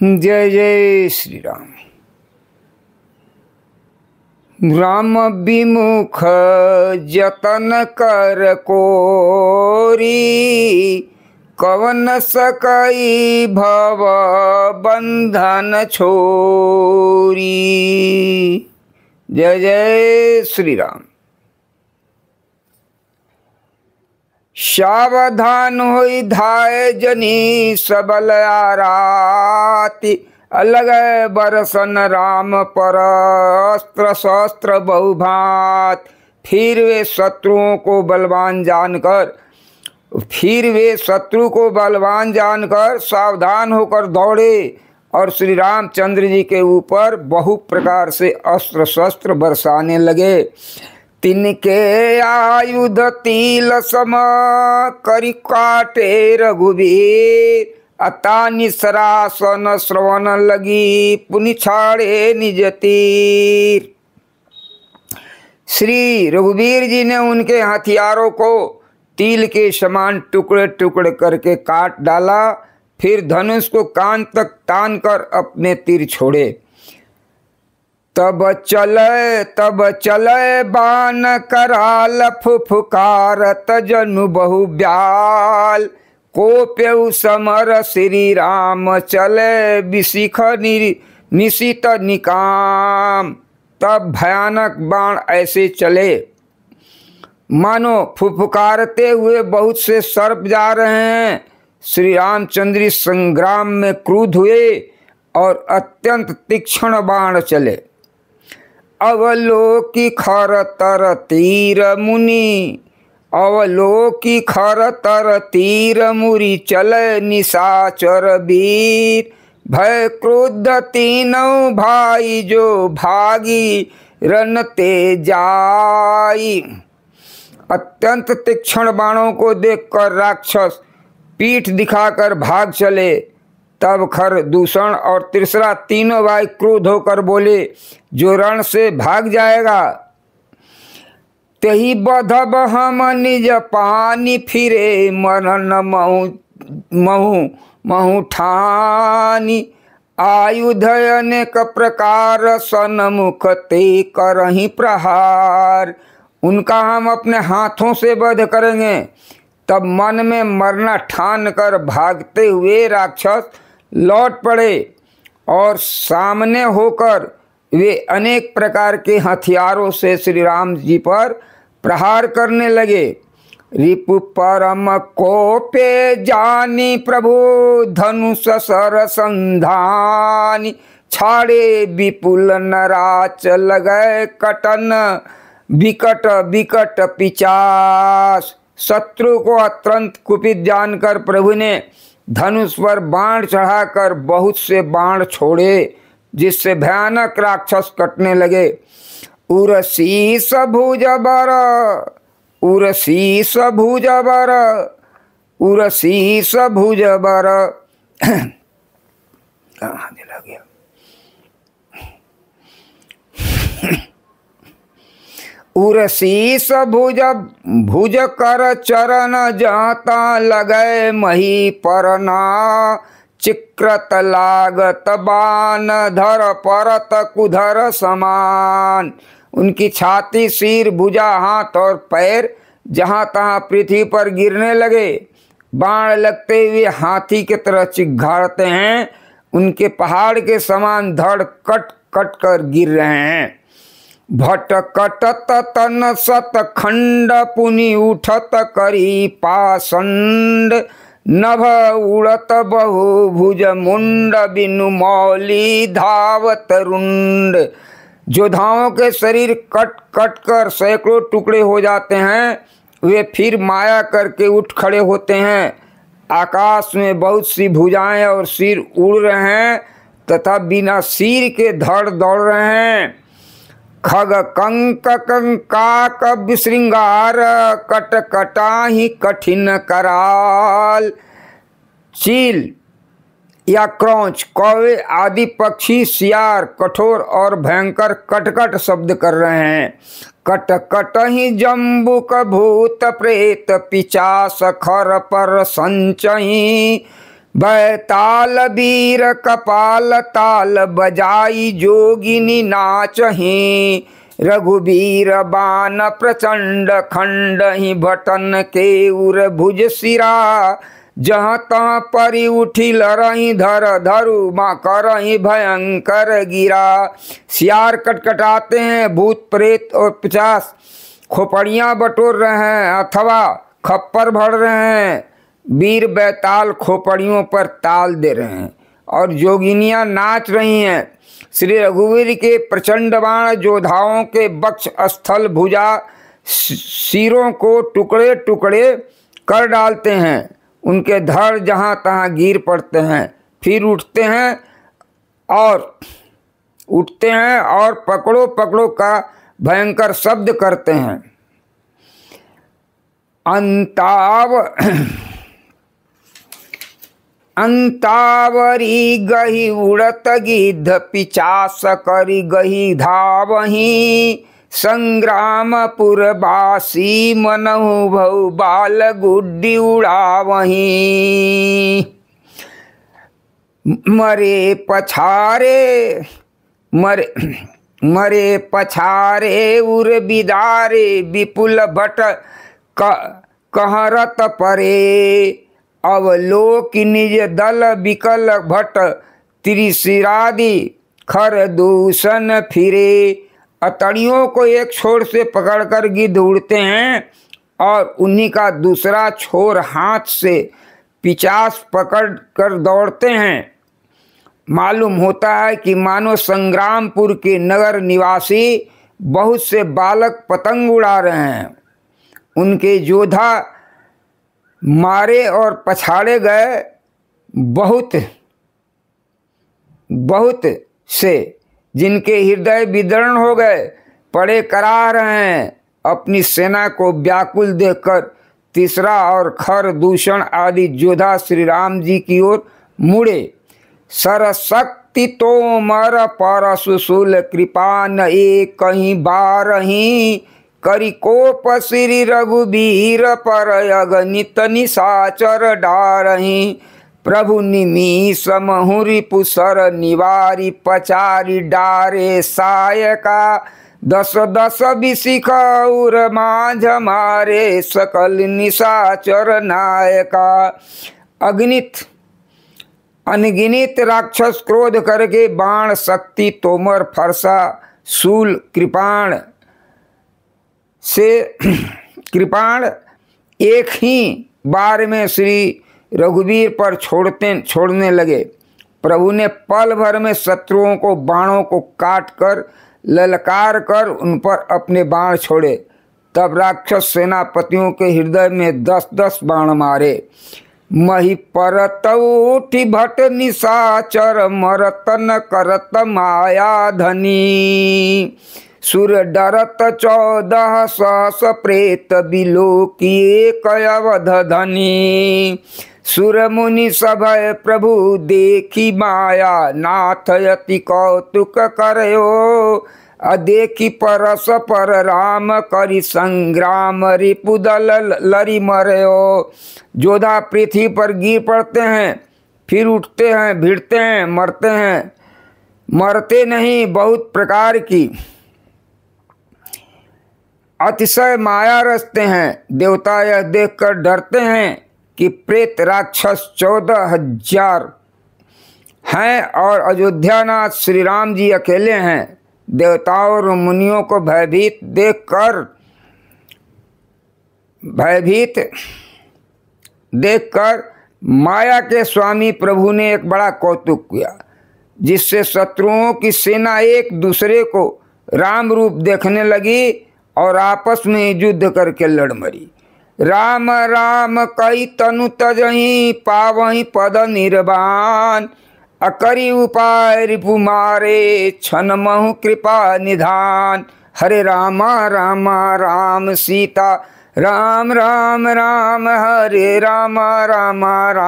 जय जय श्री राम। राम विमुख जतन कर कोरी, कवन सकई भव बंधन छोरी। जय जय श्री राम। सावधान होई धाय जनी सबल आराती, अलग बरसन राम पर अस्त्र शस्त्र बहुभात। फिर वे शत्रु को बलवान जानकर सावधान होकर दौड़े और श्री रामचंद्र जी के ऊपर बहु प्रकार से अस्त्र शस्त्र बरसाने लगे। तिनके आयुध तिल सम करि काटे रघुवीर, अता निसरासन श्रवण लगी पुनि छाड़े निज तीर। श्री रघुवीर जी ने उनके हथियारों को तिल के समान टुकड़े टुकड़े करके काट डाला, फिर धनुष को कान तक तान कर अपने तीर छोड़े। तब चले बाण कराल फुफकारत जनु बहु ब्याल, कोप्यउ समर श्री राम चले बिशिख निशित निकाम। तब भयानक बाण ऐसे चले मानो फुफकारते हुए बहुत से सर्प जा रहे हैं। श्री रामचंद्र संग्राम में क्रुद्ध हुए और अत्यंत तीक्ष्ण बाण चले। अवलोकी खर तर तीर मुनि, अवलोकी खर तर तीर मुरी चले निशाचर वीर। भय क्रुद्ध तीनों भाई जो भागी रण ते जाई। अत्यंत तीक्ष्ण बाणों को देखकर राक्षस पीठ दिखाकर भाग चले। तब खर, दूषण और तीसरा तीनों भाई क्रोध होकर बोले, जो रण से भाग जाएगा तही बधब हम निज पानी फिरे, मरण महु ठानी। आयुध अनेक प्रकार सन्मुख ते करहि प्रहार, उनका हम अपने हाथों से वध करेंगे। तब मन में मरना ठान कर भागते हुए राक्षस लौट पड़े और सामने होकर वे अनेक प्रकार के हथियारों से श्री राम जी पर प्रहार करने लगे। रिपु परम कोपे जानी प्रभु धनुष सर संधानी, छाड़े विपुल नराच लगय कटन विकट विकट पिचास। शत्रु को अत्यंत कुपित जानकर प्रभु ने धनुष पर बाण चढ़ाकर बहुत से बाण छोड़े, जिससे भयानक राक्षस कटने लगे। उरसीस भुज बर, उरसीस भुज बर, उरसीस भुज बर। कहाँ दिला गया? उरसीस भुज कर चरण जाता लगय मही परना, चिक्रत लागत बान धर परत कुधर समान। उनकी छाती, सिर, भुजा, हाथ और पैर जहाँ तहाँ पृथ्वी पर गिरने लगे। बाण लगते हुए हाथी की तरह चिघाड़ते हैं। उनके पहाड़ के समान धड़ कट कट कर गिर रहे हैं। भटकटत तन सत खंड पुनि उठत करी पाषंड, नभ उड़त बहु भुज मुंड बिनु मौली धावत रुंड। योद्धाओं के शरीर कट कट कर सैकड़ों टुकड़े हो जाते हैं, वे फिर माया करके उठ खड़े होते हैं। आकाश में बहुत सी भुजाएं और सिर उड़ रहे हैं तथा बिना सिर के धड़ दौड़ रहे हैं। खग कंक कंकाक विशृंगार, कट कटाही कठिन कराल। चील या क्रौंच, कौवे आदि पक्षी, सियार कठोर और भयंकर कटकट शब्द कर रहे हैं। कट कटहि जम्बुक भूत प्रेत पिचास खर पर संचहि, बैताल वीर कपाल ताल बजाई जोगिनी नाचही। रघुबीर बान प्रचंड खंड ही भटन के उर भुज सिरा। जहाँ तहाँ परी उठी लरही धर धरु माँ करही भयंकर गिरा। सियार कटकटाते हैं, भूत प्रेत और 50 खोपड़ियाँ बटोर रहे हैं अथवा खप्पर भर रहे हैं। वीर बैताल खोपड़ियों पर ताल दे रहे हैं और जोगिनियाँ नाच रही हैं। श्री रघुवीर के प्रचंड बाण योद्धाओं के वक्ष स्थल भुजा सिरों को टुकड़े टुकड़े कर डालते हैं। उनके धड़ जहाँ तहाँ गिर पड़ते हैं, फिर उठते हैं और पकड़ो पकड़ो का भयंकर शब्द करते हैं। अंतावरी गही उड़त गिद्ध पिचास करी गही धावही। संग्रामपुर बासी मनहु भऊ बाल गुड्डी उड़ावही। मरे पछारे उर बिदारे विपुल भट कहरत परे। अवलोक निज दल विकल भट त्रिशिरादि खर दूषण फिरे। अतड़ियों को एक छोर से पकड़कर गिद्ध उड़ते हैं और उन्हीं का दूसरा छोर हाथ से पिचास पकड़ कर दौड़ते हैं। मालूम होता है कि मानो संग्रामपुर के नगर निवासी बहुत से बालक पतंग उड़ा रहे हैं। उनके योद्धा मारे और पछाड़े गए बहुत से, जिनके हृदय विदीर्ण हो गए, पड़े करा रहे हैं। अपनी सेना को व्याकुल देखकर तीसरा और खर दूषण आदि योद्धा श्री राम जी की ओर मुड़े। सरशक्ति तोमर पर सुशूल कृपा न एक कहीं बारही। करी कोप श्री रघुबीर पर अगणित निशाचर डारही। प्रभु निमिष महुरी पुसर निवारी पचारी डारे सायका। 10 विशिख उर माझ मारे सकल निशाचर नायका। अनगिनित राक्षस क्रोध करके बाण शक्ति तोमर फरसा शूल कृपाण एक ही बार में श्री रघुवीर पर छोड़ने लगे। प्रभु ने पल भर में शत्रुओं को बाणों को काट कर ललकार कर उन पर अपने बाण छोड़े। तब राक्षस सेनापतियों के हृदय में 10-10 बाण मारे। मही परत उठी भट निशाचर मरतन करत माया धनी। सुर डरत 14 सहस प्रेत बिलोकिए कयवध धनी। सुर मुनि सभय प्रभु देखी माया नाथ यति कौतुक करयो। अदेखी परस पर राम करी संग्राम रिपुदल लरी मरयो। योद्धा पृथ्वी पर गिर पड़ते हैं, फिर उठते हैं, भिड़ते हैं, मरते हैं, मरते नहीं। बहुत प्रकार की अतिशय माया रचते हैं। देवता यह देखकर डरते हैं कि प्रेत राक्षस 14,000 हैं और अयोध्यानाथ श्री राम जी अकेले हैं। देवताओं और मुनियों को भयभीत देखकर माया के स्वामी प्रभु ने एक बड़ा कौतुक किया, जिससे शत्रुओं की सेना एक दूसरे को राम रूप देखने लगी और आपस में युद्ध करके लड़ मरी। राम राम कई तनु तजही पावही पद निर्वाण। अकरी उपाय रिपु मारे छन महु कृपा निधान। हरे रामा रामा राम सीता राम राम राम हरे रामा रामा राम।